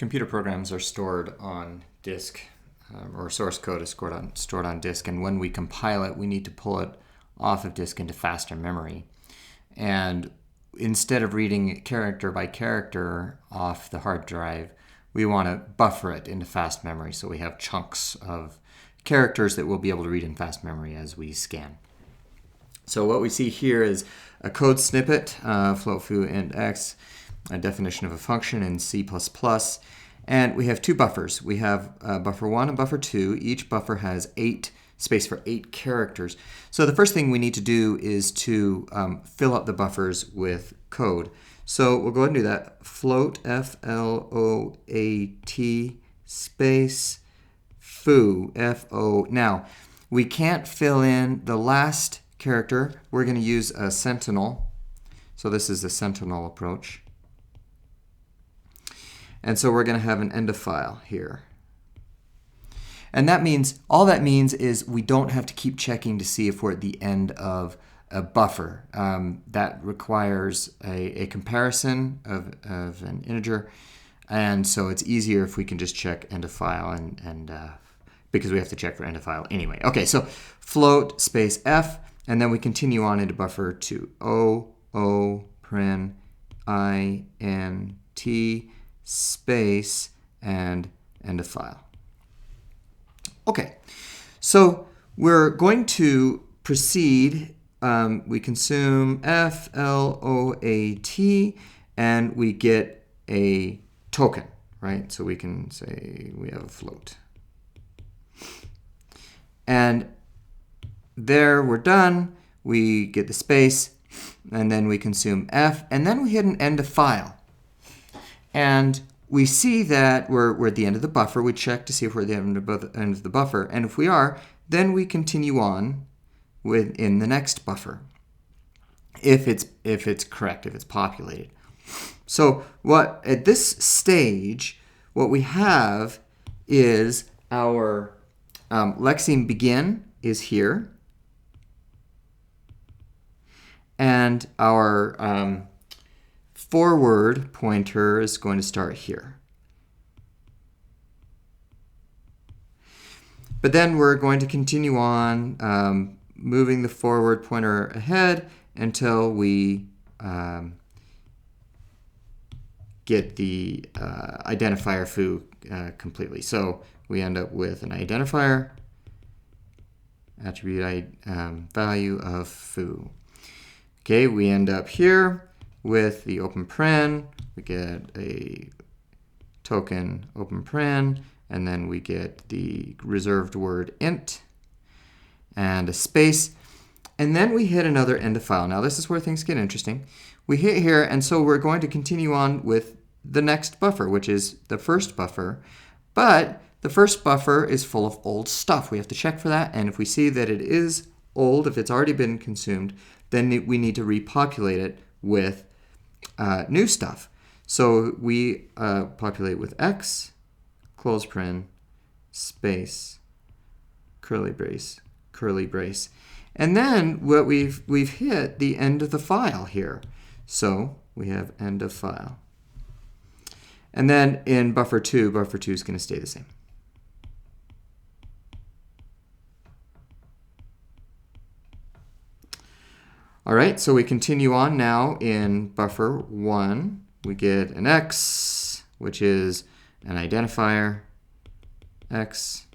Computer programs are stored on disk, or source code is stored on disk, and when we compile it, we need to pull it off of disk into faster memory. And instead of reading character by character off the hard drive, we want to buffer it into fast memory, so we have chunks of characters that we'll be able to read in fast memory as we scan. So what we see here is a code snippet, float foo int x, a definition of a function in C++, and we have two buffers. We have buffer 1 and buffer 2. Each buffer has space for 8 characters. So the first thing we need to do is to fill up the buffers with code. So we'll go ahead and do that. Float, F-L-O-A-T, space, foo, F-O. Now, we can't fill in the last character. We're going to use a Sentinel. So this is the Sentinel approach. And so we're going to have an end of file here. And that means, all that means is we don't have to keep checking to see if we're at the end of a buffer. That requires a comparison of an integer. And so it's easier if we can just check end of file, and because we have to check for end of file anyway. Okay, so float space F, and then we continue on into buffer 2. O, paren, I, N, T, space, and end of file. Okay, so we're going to proceed. We consume F-L-O-A-T, and we get a token, right? So we can say we have a float. And there we're done. We get the space, and then we consume F, and then we hit an end of file. And we see that we're at the end of the buffer. We check to see if we're at the end of the buffer. And if we are, then we continue on in the next buffer, if it's correct, if it's populated. So at this stage, what we have is our lexeme begin is here, and our forward pointer is going to start here. But then we're going to continue on moving the forward pointer ahead until we get the identifier foo completely. So we end up with an identifier, attribute value of foo. Okay, we end up here with the open paren. We get a token open paren, and then we get the reserved word int and a space, and then we hit another end of file. Now this is where things get interesting. We hit here, and so we're going to continue on with the next buffer, which is the first buffer, but the first buffer is full of old stuff. We have to check for that, and if we see that it is old, if it's already been consumed, then we need to repopulate it with new stuff. So we populate with x, close paren, space, curly brace, and then what we've hit the end of the file here. So we have end of file. And then in buffer 2 is going to stay the same. All right, so we continue on now in buffer 1. We get an x, which is an identifier, x,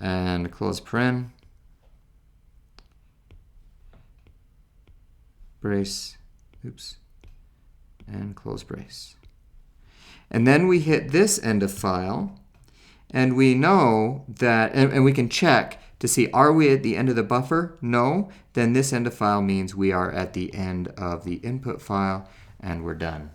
and close paren, brace, and close brace. And then we hit this end of file, and we know that, and we can check to see, are we at the end of the buffer? No. Then this end of file means we are at the end of the input file, and we're done.